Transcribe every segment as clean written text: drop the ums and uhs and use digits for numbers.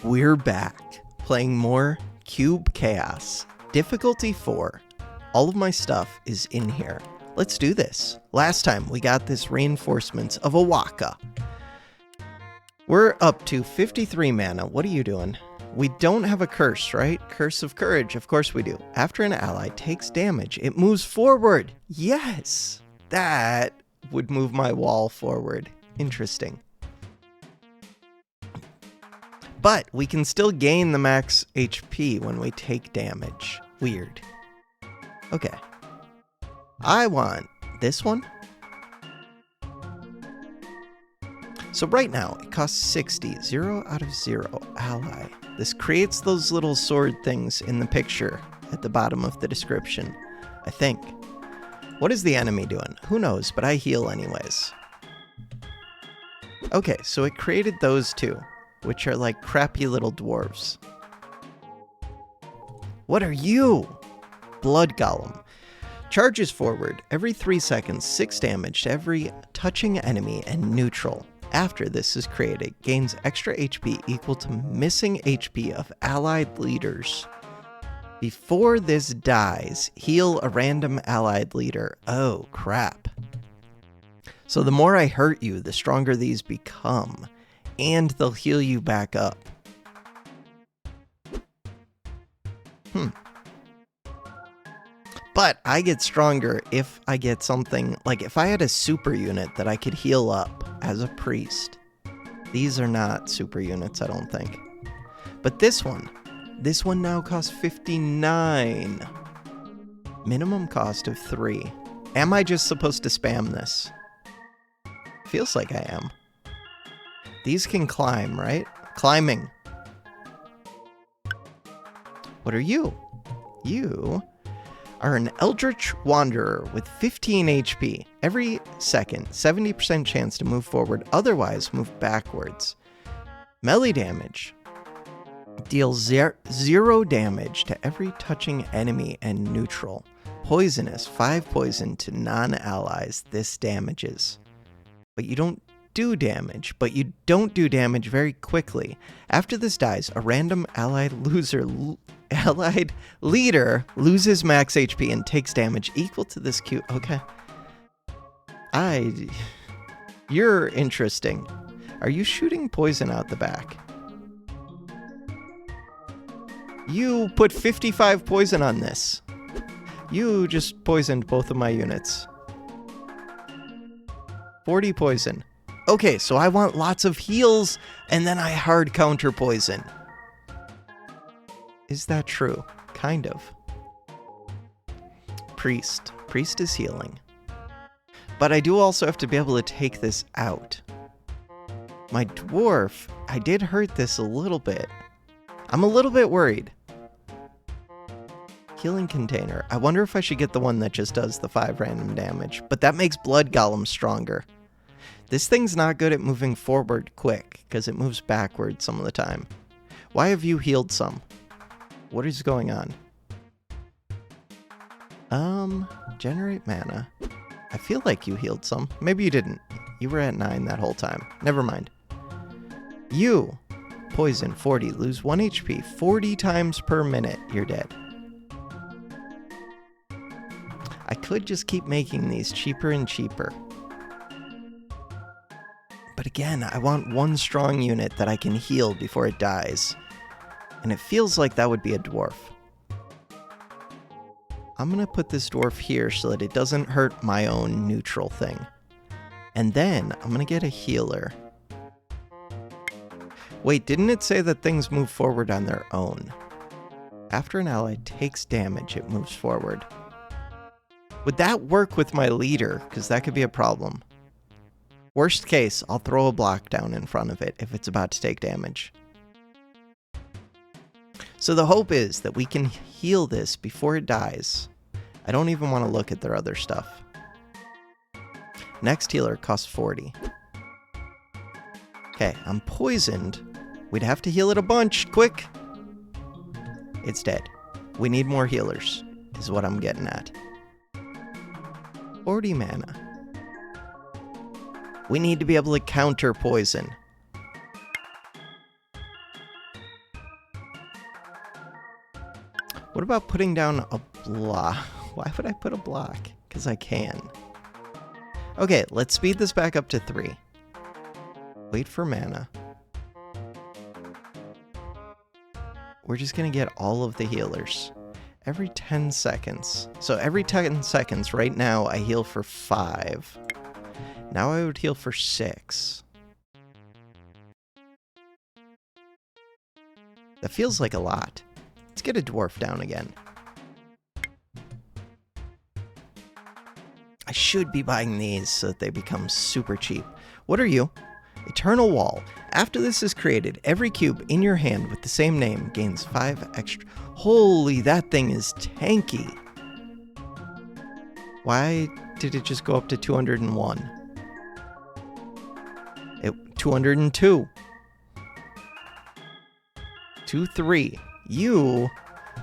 We're back, playing more Cube Chaos. Difficulty 4. All of my stuff is in here. Let's do this. Last time we got this reinforcements of a Waka. We're up to 53 mana. What are you doing? We don't have a curse, right? Curse of Courage. Of course we do. After an ally takes damage, it moves forward. Yes! That would move my wall forward. Interesting. But we can still gain the max HP when we take damage. Weird. Okay. I want this one. So right now, it costs 60. 0 out of 0. Ally. This creates those little sword things in the picture at the bottom of the description, I think. What is the enemy doing? Who knows, but I heal anyways. Okay, so it created those two, which are like crappy little dwarves. What are you? Blood Golem. Charges forward every 3 seconds, 6 damage to every touching enemy and neutral. After this is created, gains extra HP equal to missing HP of allied leaders. Before this dies, heal a random allied leader. Oh, crap. So the more I hurt you, the stronger these become. And they'll heal you back up. But I get stronger if I get something, like if I had a super unit that I could heal up as a priest. These are not super units, I don't think. But this one now costs 59. Minimum cost of 3. Am I just supposed to spam this? Feels like I am. These can climb, right? Climbing. What are you? You are an Eldritch Wanderer with 15 HP. Every second, 70% chance to move forward, otherwise move backwards. Melee damage. Deals 0 damage to every touching enemy and neutral. Poisonous, 5 poison to non-allies. This damages. But you don't do damage, very quickly. After this dies, a random allied leader loses max HP and takes damage equal to this cube. Okay. You're interesting. Are you shooting poison out the back? You put 55 poison on this. You just poisoned both of my units. 40 poison. Okay, so I want lots of heals, and then I hard counter poison. Is that true? Kind of. Priest. Priest is healing. But I do also have to be able to take this out. My dwarf, I did hurt this a little bit. I'm a little bit worried. Healing container. I wonder if I should get the one that just does the 5 random damage. But that makes Blood Golem stronger. This thing's not good at moving forward quick, because it moves backward some of the time. Why have you healed some? What is going on? Generate mana. I feel like you healed some. Maybe you didn't. You were at 9 that whole time. Never mind. You. Poison, 40. Lose 1 HP 40 times per minute. You're dead. I could just keep making these cheaper and cheaper. But again, I want one strong unit that I can heal before it dies. And it feels like that would be a dwarf. I'm going to put this dwarf here so that it doesn't hurt my own neutral thing. And then I'm going to get a healer. Wait, didn't it say that things move forward on their own? After an ally takes damage, it moves forward. Would that work with my leader? Because that could be a problem. Worst case, I'll throw a block down in front of it if it's about to take damage. So the hope is that we can heal this before it dies. I don't even want to look at their other stuff. Next healer costs 40. Okay, I'm poisoned. We'd have to heal it a bunch. Quick! It's dead. We need more healers, is what I'm getting at. 40 mana. We need to be able to counter poison. What about putting down a block? Why would I put a block? Because I can. Okay, let's speed this back up to 3. Wait for mana. We're just going to get all of the healers. Every 10 seconds. So every 10 seconds right now I heal for 5. Now I would heal for 6. That feels like a lot. Let's get a dwarf down again. I should be buying these so that they become super cheap. What are you? Eternal Wall. After this is created, every cube in your hand with the same name gains 5 extra. Holy, that thing is tanky. Why did it just go up to 201? 202. 2-3. You.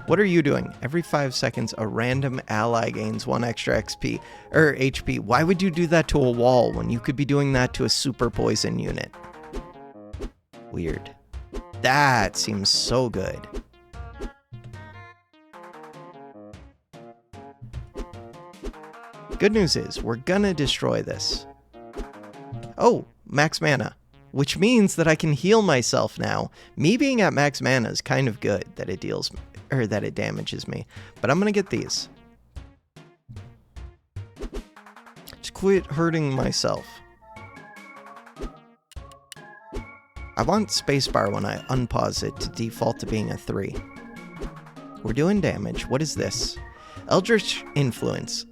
What are you doing? Every 5 seconds, a random ally gains 1 extra XP or HP. Why would you do that to a wall when you could be doing that to a super poison unit? Weird. That seems so good. Good news is, we're gonna destroy this. Oh, max mana. Which means that I can heal myself now. Me being at max mana is kind of good that it deals, or that it damages me. But I'm gonna get these. Just quit hurting myself. I want spacebar when I unpause it to default to being a 3. We're doing damage. What is this? Eldritch Influence.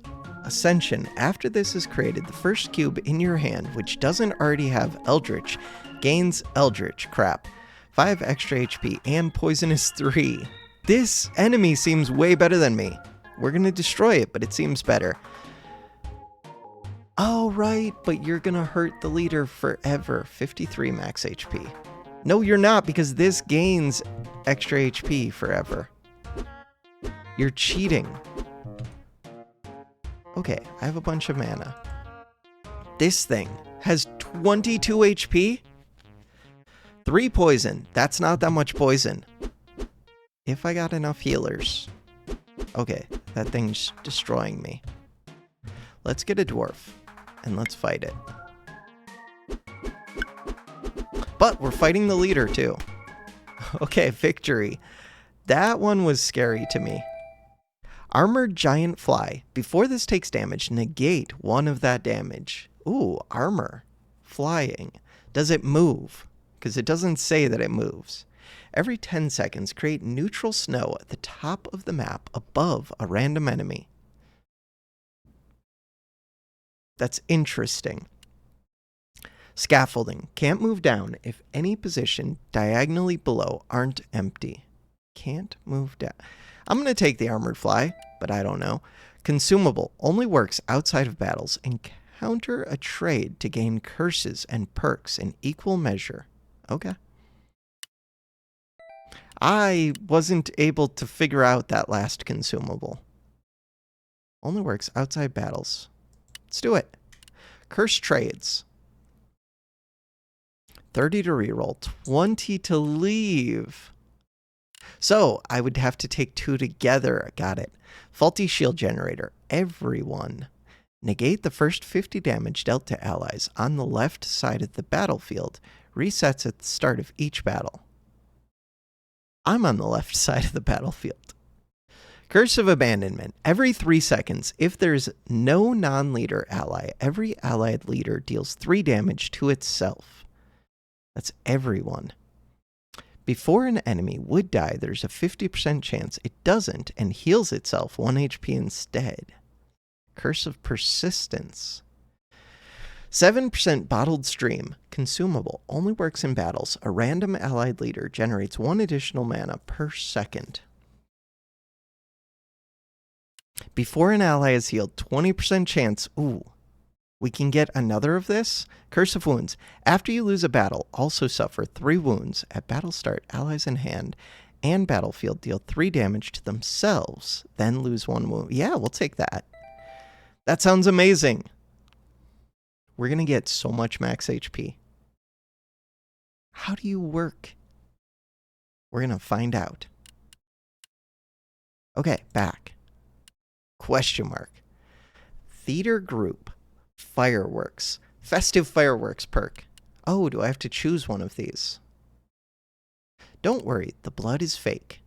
Ascension. After this is created, the first cube in your hand, which doesn't already have Eldritch, gains Eldritch. Crap. 5 extra HP and Poisonous 3. This enemy seems way better than me. We're gonna destroy it, but it seems better. Oh, right, but you're gonna hurt the leader forever. 53 max HP. No, you're not, because this gains extra HP forever. You're cheating. Okay, I have a bunch of mana. This thing has 22 HP? 3 poison. That's not that much poison. If I got enough healers. Okay, that thing's destroying me. Let's get a dwarf, and let's fight it. But we're fighting the leader, too. Okay, victory. That one was scary to me. Armored Giant Fly. Before this takes damage, negate 1 of that damage. Ooh, armor. Flying. Does it move? Because it doesn't say that it moves. Every 10 seconds, create neutral snow at the top of the map above a random enemy. That's interesting. Scaffolding. Can't move down if any position diagonally below aren't empty. Can't move down. I'm going to take the Armored Fly, but I don't know. Consumable. Only works outside of battles. Encounter a trade to gain curses and perks in equal measure. Okay. I wasn't able to figure out that last consumable. Only works outside battles. Let's do it. Curse trades. 30 to reroll, 20 to leave. So I would have to take 2 together. Got it. Faulty shield generator. Everyone. Negate the first 50 damage dealt to allies on the left side of the battlefield. Resets at the start of each battle. I'm on the left side of the battlefield. Curse of Abandonment. Every 3 seconds, if there's no non-leader ally, every allied leader deals 3 damage to itself. That's everyone. Before an enemy would die, there's a 50% chance it doesn't and heals itself 1 HP instead. Curse of Persistence. 7% Bottled Stream. Consumable. Only works in battles. A random allied leader generates 1 additional mana per second. Before an ally is healed, 20% chance. Ooh. We can get another of this. Curse of Wounds. After you lose a battle, also suffer 3 wounds. At battle start, allies in hand and battlefield deal 3 damage to themselves, then lose 1 wound. Yeah, we'll take that. That sounds amazing. We're going to get so much max HP. How do you work? We're going to find out. Okay, back. Question mark. Theater group. Fireworks. Festive fireworks perk. Oh, do I have to choose one of these? Don't worry, the blood is fake.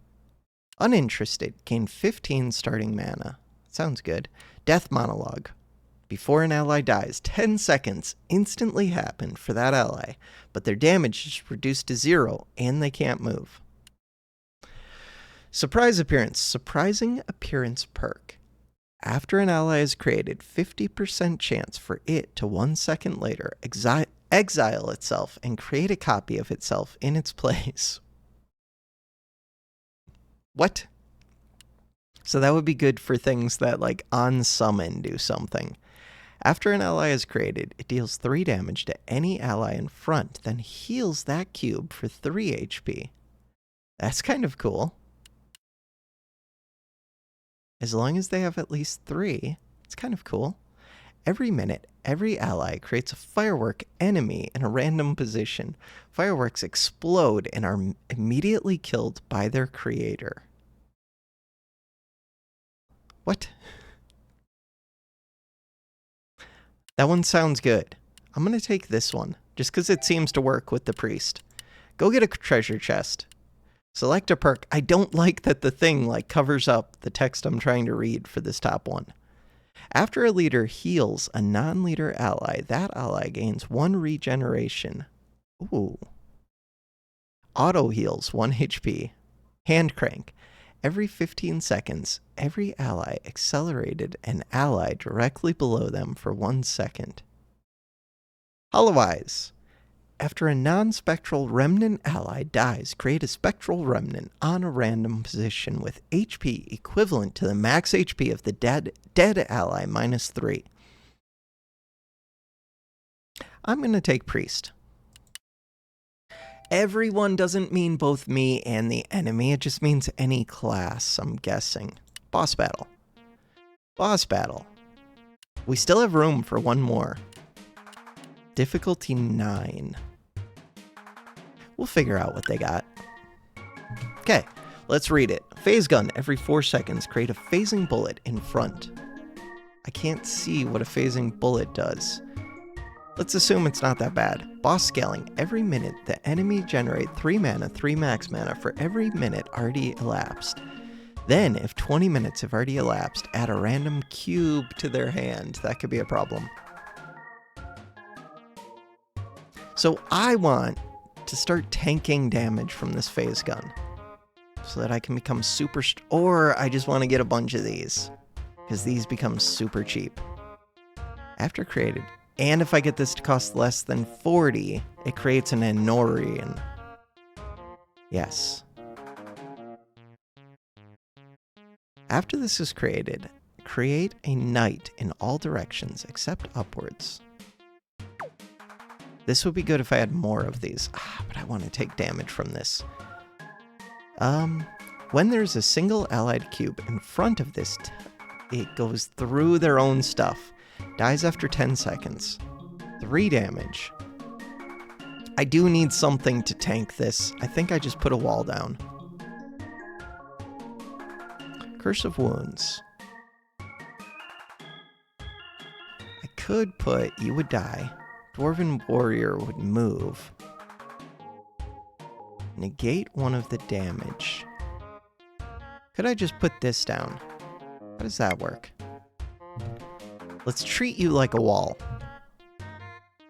Uninterested. Gain 15 starting mana. Sounds good. Death monologue. Before an ally dies, 10 seconds instantly happen for that ally, but their damage is reduced to 0 and they can't move. Surprise appearance. Surprising appearance perk. After an ally is created, 50% chance for it to 1 second later exile itself and create a copy of itself in its place. What? So that would be good for things that like on summon do something. After an ally is created, it deals 3 damage to any ally in front, then heals that cube for 3 HP. That's kind of cool. As long as they have at least 3, it's kind of cool. Every minute, every ally creates a firework enemy in a random position. Fireworks explode and are immediately killed by their creator. What? That one sounds good. I'm going to take this one, just because it seems to work with the priest. Go get a treasure chest. Select a perk. I don't like that the thing like covers up the text I'm trying to read for this top one. After a leader heals a non-leader ally, that ally gains 1 regeneration. Ooh. Auto heals 1 HP. Hand crank. Every 15 seconds, every ally accelerated an ally directly below them for 1 second. Hollow Eyes. After a non-spectral remnant ally dies, create a spectral remnant on a random position with HP equivalent to the max HP of the dead ally minus 3. I'm going to take Priest. Everyone doesn't mean both me and the enemy. It just means any class, I'm guessing. Boss battle. Boss battle. We still have room for one more. Difficulty 9. We'll figure out what they got. Okay, let's read it. Phase gun. Every 4 seconds, create a phasing bullet in front. I can't see what a phasing bullet does. Let's assume it's not that bad. Boss scaling. Every minute, the enemy generate 3 mana, 3 max mana for every minute already elapsed. Then, if 20 minutes have already elapsed, add a random cube to their hand. That could be a problem. So I want to start tanking damage from this phase gun so that I can become super or I just want to get a bunch of these because these become super cheap. After created, and if I get this to cost less than 40, it creates an Enorian. Yes. After this is created, create a knight in all directions except upwards. This would be good if I had more of these, but I want to take damage from this. When there's a single allied cube in front of this, it goes through their own stuff. Dies after 10 seconds. 3 damage. I do need something to tank this. I think I just put a wall down. Curse of Wounds. I could put you would die. Dwarven Warrior would move. Negate 1 of the damage. Could I just put this down? How does that work? Let's treat you like a wall.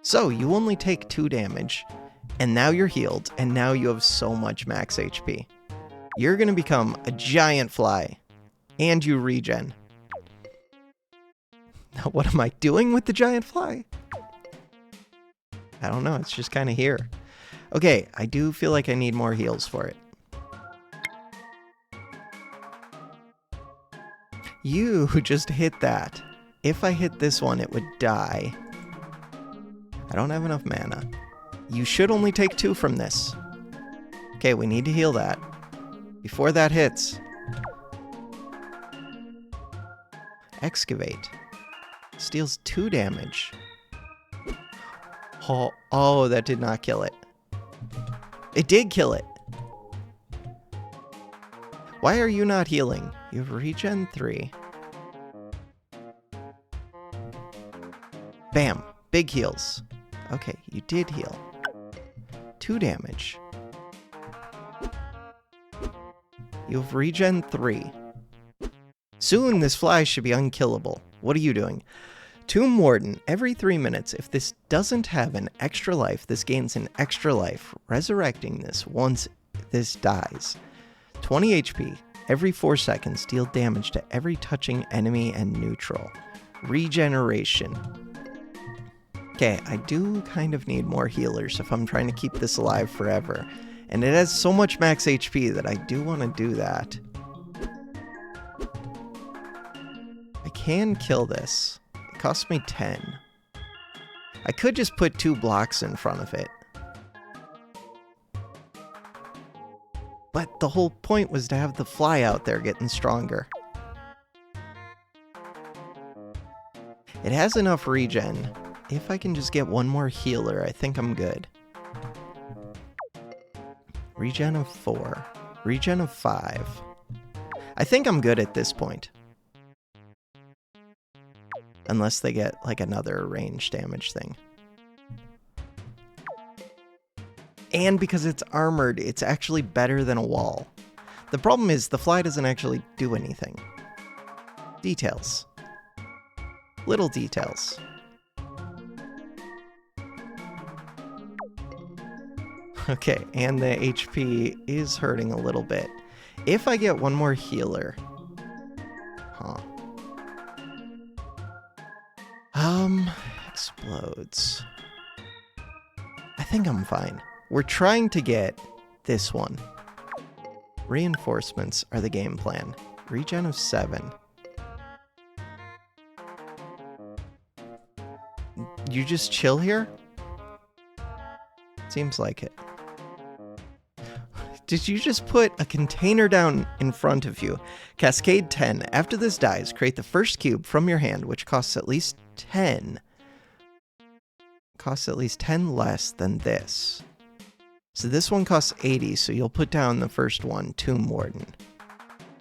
So, you only take 2 damage, and now you're healed, and now you have so much max HP. You're gonna become a giant fly, and you regen. Now, what am I doing with the giant fly? I don't know, it's just kind of here. Okay, I do feel like I need more heals for it. You just hit that. If I hit this one, it would die. I don't have enough mana. You should only take 2 from this. Okay, we need to heal that. Before that hits. Excavate. Steals 2 damage. Oh, that did not kill it. It did kill it. Why are you not healing? You have regen 3. Bam. Big heals. Okay, you did heal. 2 damage. You have regen 3. Soon this fly should be unkillable. What are you doing? Tomb Warden. Every 3 minutes, if this doesn't have an extra life, this gains an extra life, resurrecting this once this dies. 20 HP. Every 4 seconds, deal damage to every touching enemy and neutral. Regeneration. Okay, I do kind of need more healers if I'm trying to keep this alive forever. And it has so much max HP that I do want to do that. I can kill this. It costs me 10. I could just put 2 blocks in front of it. But the whole point was to have the fly out there getting stronger. It has enough regen. If I can just get one more healer, I think I'm good. Regen of 4. Regen of 5. I think I'm good at this point. Unless they get, like, another range damage thing. And because it's armored, it's actually better than a wall. The problem is, the fly doesn't actually do anything. Details. Little details. Okay, and the HP is hurting a little bit. If I get one more healer... Explodes. I think I'm fine. We're trying to get this one. Reinforcements are the game plan. Regen of 7. You just chill here? Seems like it. Did you just put a container down in front of you? Cascade 10. After this dies, create the first cube from your hand, which costs at least 10. Costs at least 10 less than this. So this one costs 80, so you'll put down the first one, Tomb Warden.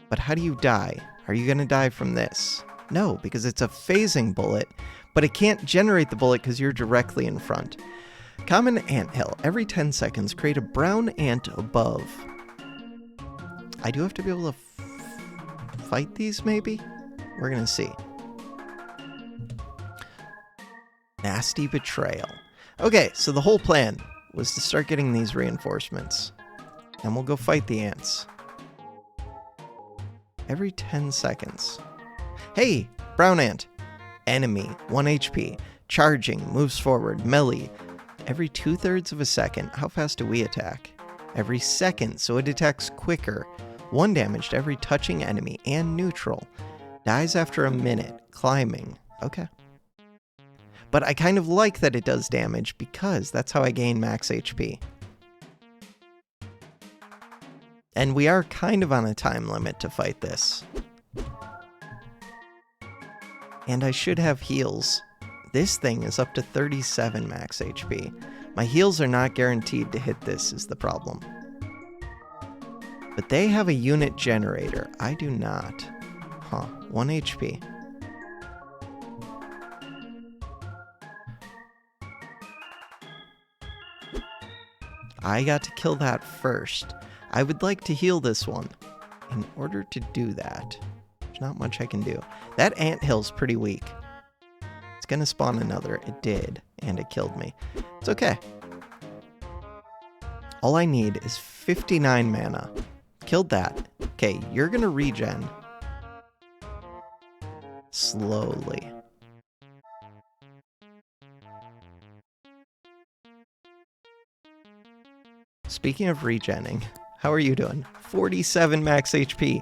But how do you die? Are you going to die from this? No, because it's a phasing bullet, but it can't generate the bullet because you're directly in front. Common anthill. Every 10 seconds, create a brown ant above. I do have to be able to fight these, maybe? We're going to see. Nasty betrayal. Okay, so the whole plan was to start getting these reinforcements. And we'll go fight the ants. Every 10 seconds. Hey, brown ant. Enemy, 1 HP. Charging, moves forward, melee. Every 2/3 of a second. How fast do we attack? Every second, so it attacks quicker. 1 damage to every touching enemy and neutral. Dies after a minute. Climbing. Okay. But I kind of like that it does damage because that's how I gain max HP. And we are kind of on a time limit to fight this. And I should have heals. This thing is up to 37 max HP. My heals are not guaranteed to hit this is the problem. But they have a unit generator. I do not. 1 HP. I got to kill that first. I would like to heal this one. In order to do that, there's not much I can do. That anthill's pretty weak. It's gonna spawn another. It did, and it killed me. It's okay. All I need is 59 mana. Killed that. Okay, you're gonna regen. Slowly. Speaking of regenning, how are you doing? 47 max HP.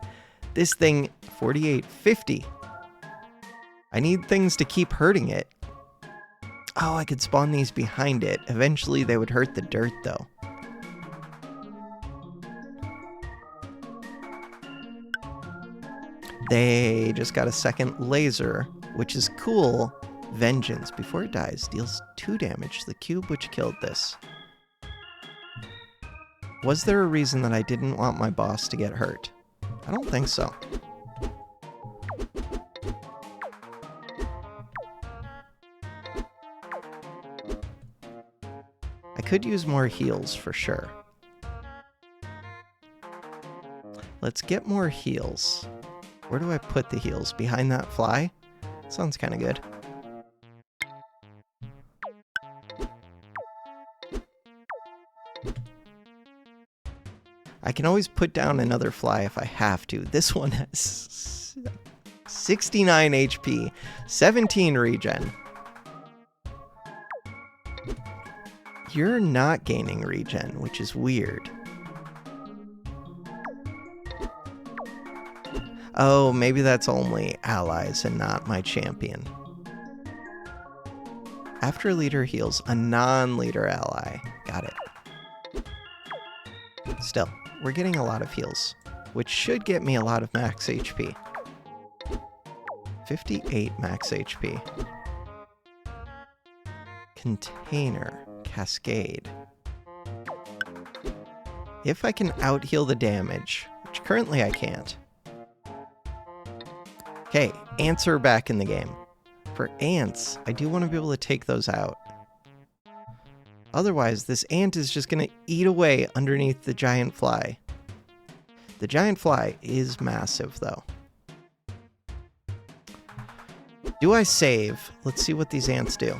This thing, 48, 50. I need things to keep hurting it. Oh, I could spawn these behind it. Eventually they would hurt the dirt, though. They just got a second laser, which is cool. Vengeance. Before it dies, deals 2 damage to the cube which killed this. Was there a reason that I didn't want my boss to get hurt? I don't think so. I could use more heals for sure. Let's get more heals. Where do I put the heals? Behind that fly? Sounds kind of good. I can always put down another fly if I have to. This one has 69 HP, 17 regen. You're not gaining regen, which is weird. Oh, maybe that's only allies and not my champion. After a leader heals a non-leader ally. Got it. Still, we're getting a lot of heals, which should get me a lot of max HP. 58 max HP. Container. Cascade. If I can out-heal the damage, which currently I can't. Okay, ants are back in the game. For ants, I do want to be able to take those out. Otherwise, this ant is just going to eat away underneath the giant fly. The giant fly is massive, though. Do I save? Let's see what these ants do.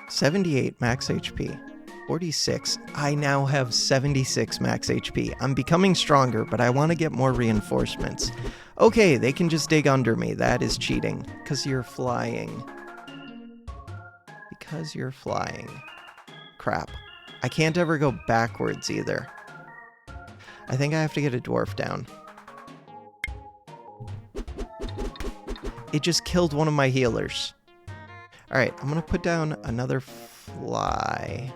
78 max HP. 46. I now have 76 max HP. I'm becoming stronger, but I want to get more reinforcements. Okay, they can just dig under me. That is cheating. Because you're flying. Because you're flying. Crap. I can't ever go backwards either. I think I have to get a dwarf down. It just killed one of my healers. Alright, I'm going to put down another fly.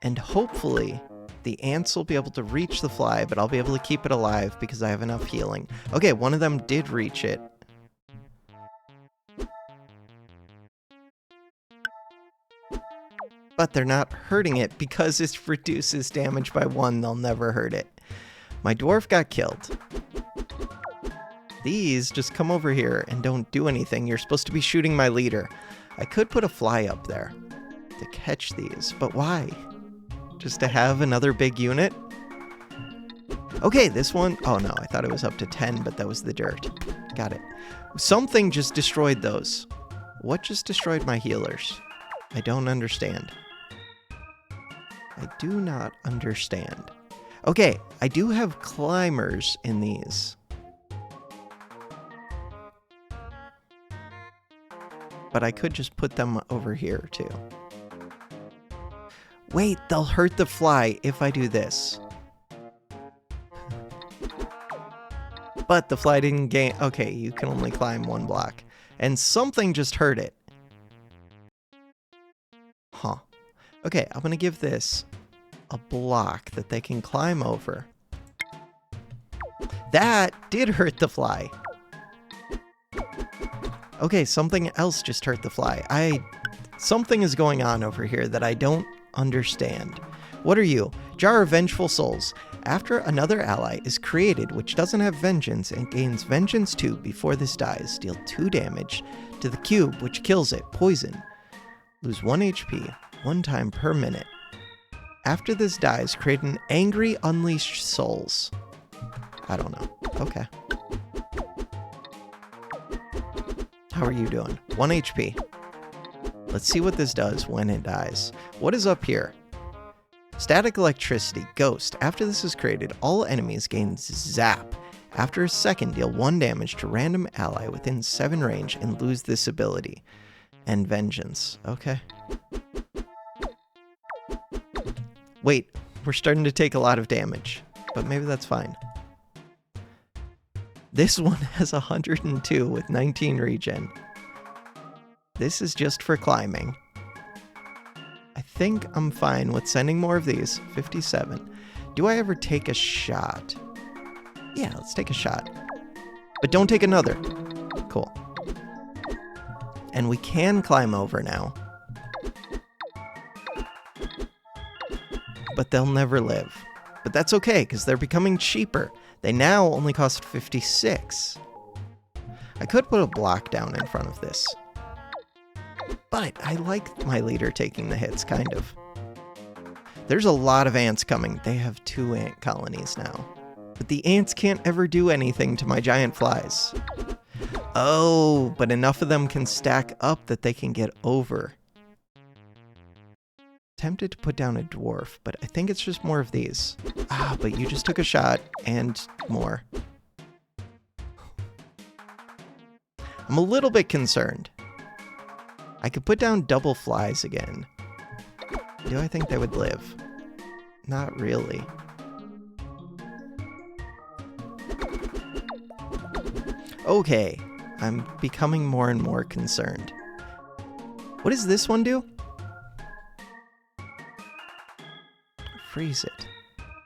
And hopefully, the ants will be able to reach the fly, but I'll be able to keep it alive because I have enough healing. Okay, one of them did reach it. But they're not hurting it because it reduces damage by 1. They'll never hurt it. My dwarf got killed. These just come over here and don't do anything. You're supposed to be shooting my leader. I could put a fly up there to catch these, but why? Just to have another big unit? Okay, this one... Oh no, I thought it was up to 10, but that was the dirt. Got it. Something just destroyed those. What just destroyed my healers? I don't understand. I do not understand. Okay, I do have climbers in these. But I could just put them over here, too. Wait, they'll hurt the fly if I do this. But the fly didn't gain... Okay, you can only climb 1 block. And something just hurt it. Huh. Okay, I'm going to give this a block that they can climb over. That did hurt the fly. Okay, something else just hurt the fly. Something is going on over here that I don't understand. What are you? Jar of Vengeful Souls. After another ally is created which doesn't have vengeance and gains vengeance 2 before this dies, deal 2 damage to the cube which kills it. Poison. Lose 1 HP 1 time per minute. After this dies, create an angry unleashed souls. I don't know. Okay. How are you doing? 1 HP. Let's see what this does when it dies. What is up here? Static electricity. Ghost. After this is created, all enemies gain zap. After a second, deal 1 damage to random ally within 7 range and lose this ability. And vengeance. Okay. Wait, we're starting to take a lot of damage, but maybe that's fine. This one has 102 with 19 regen. This is just for climbing. I think I'm fine with sending more of these. 57. Do I ever take a shot? Yeah, let's take a shot. But don't take another. Cool. And we can climb over now. but they'll never live. But that's okay, because they're becoming cheaper. They now only cost 56. I could put a block down in front of this. But I like my leader taking the hits, kind of. There's a lot of ants coming. They have 2 ant colonies now. But the ants can't ever do anything to my giant flies. Oh, but enough of them can stack up that they can get over. Tempted to put down a dwarf, but I think it's just more of these. Ah, but you just took a shot, and more. I'm a little bit concerned. I could put down double flies again. Do I think they would live? Not really. Okay, I'm becoming more and more concerned. What does this one do? Freeze it.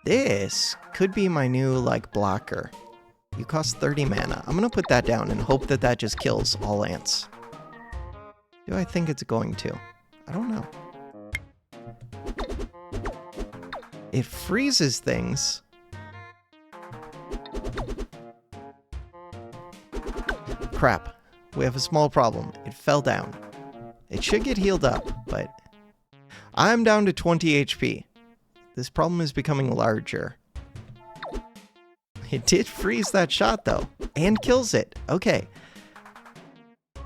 This could be my new, like, blocker. You cost 30 mana. I'm gonna put that down and hope that that just kills all ants. Do I think it's going to? I don't know. It freezes things. Crap. We have a small problem. It fell down. It should get healed up, but I'm down to 20 HP. This problem is becoming larger. It did freeze that shot, though, and kills it. Okay.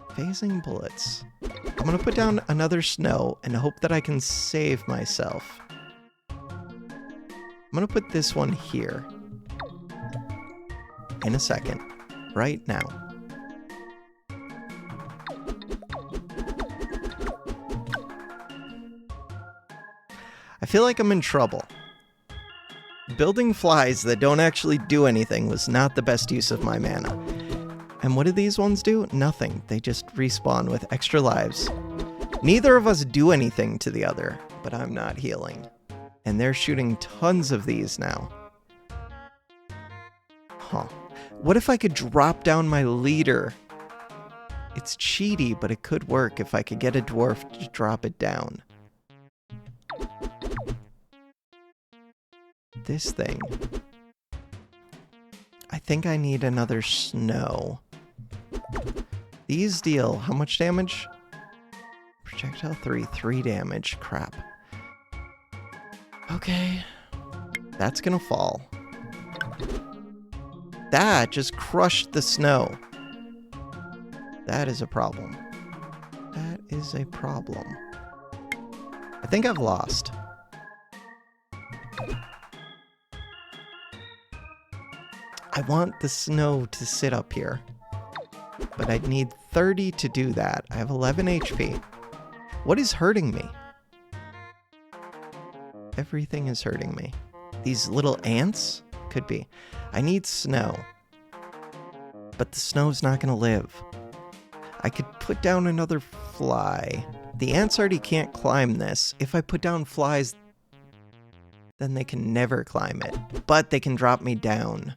Phasing bullets. I'm going to put down another snow and hope that I can save myself. I'm going to put this one here. In a second. Right now. I feel like I'm in trouble. Building flies that don't actually do anything was not the best use of my mana. And what do these ones do? Nothing. They just respawn with extra lives. Neither of us do anything to the other, but I'm not healing. And they're shooting tons of these now. Huh. What if I could drop down my leader? It's cheaty, but it could work if I could get a dwarf to drop it down. This thing. I think I need another snow. These deal how much damage? Projectile 3 damage. Crap. Okay. That's gonna fall. That just crushed the snow. That is a problem. That is a problem. I think I've lost. I want the snow to sit up here. But I'd need 30 to do that. I have 11 HP. What is hurting me? Everything is hurting me. These little ants? Could be. I need snow. But the snow's not going to live. I could put down another fly. The ants already can't climb this. If I put down flies, then they can never climb it. But they can drop me down.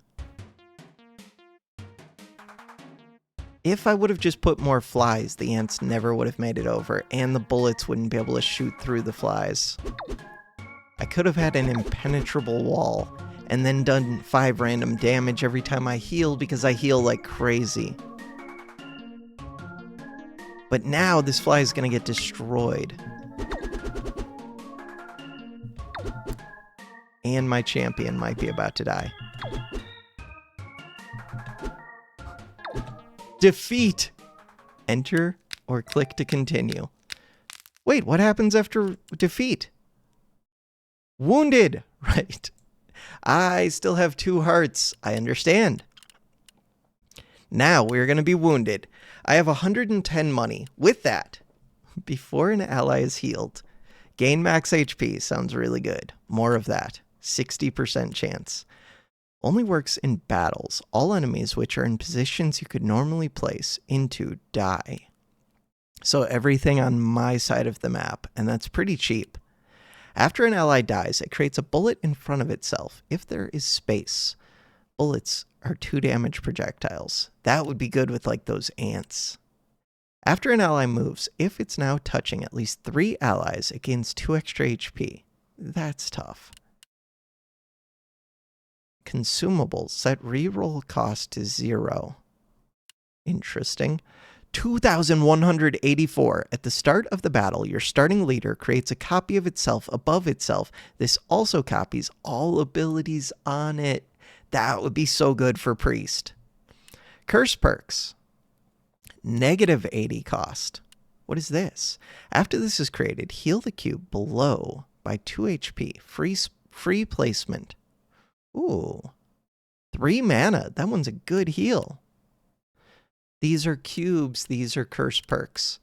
If I would have just put more flies, the ants never would have made it over, and the bullets wouldn't be able to shoot through the flies. I could have had an impenetrable wall, and then done 5 random damage every time I heal, because I heal like crazy. But now this fly is going to get destroyed. And my champion might be about to die. Defeat! Enter or click to continue. Wait, what happens after defeat? Wounded! Right. I still have 2 hearts. I understand. Now we're going to be wounded. I have 110 money. With that, before an ally is healed, gain max HP. Sounds really good. More of that. 60% chance. Only works in battles. All enemies which are in positions you could normally place into die. So everything on my side of the map, and that's pretty cheap. After an ally dies, it creates a bullet in front of itself, if there is space. Bullets are 2 damage projectiles. That would be good with like those ants. After an ally moves, if it's now touching at least 3 allies, it gains 2 extra HP. That's tough. Consumables. Set reroll cost to 0. Interesting. 2,184. At the start of the battle, your starting leader creates a copy of itself above itself. This also copies all abilities on it. That would be so good for Priest. Curse perks. Negative 80 cost. What is this? After this is created, heal the cube below by 2 HP. Free placement. Ooh. 3 mana. That one's a good heal. These are cubes. These are curse perks.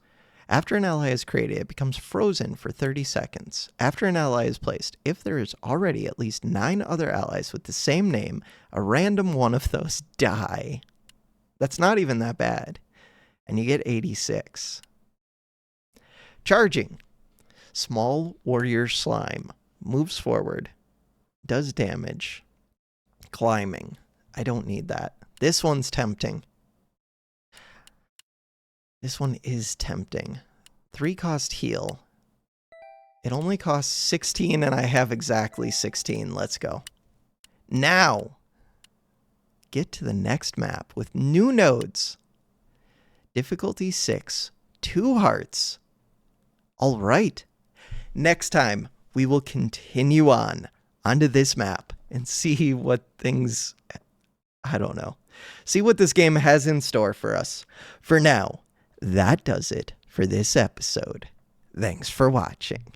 After an ally is created, it becomes frozen for 30 seconds. After an ally is placed, if there is already at least 9 other allies with the same name, a random one of those die. That's not even that bad. And you get 86. Charging. Small warrior slime. Moves forward. Does damage. Climbing. I don't need that. This one's tempting. This one is tempting. 3 cost heal. It only costs 16 and I have exactly 16. Let's go. Now, get to the next map with new nodes. Difficulty 6. 2 hearts. All right. Next time, we will continue on onto this map and see what things, I don't know, see what this game has in store for us. For now, that does it for this episode. Thanks for watching.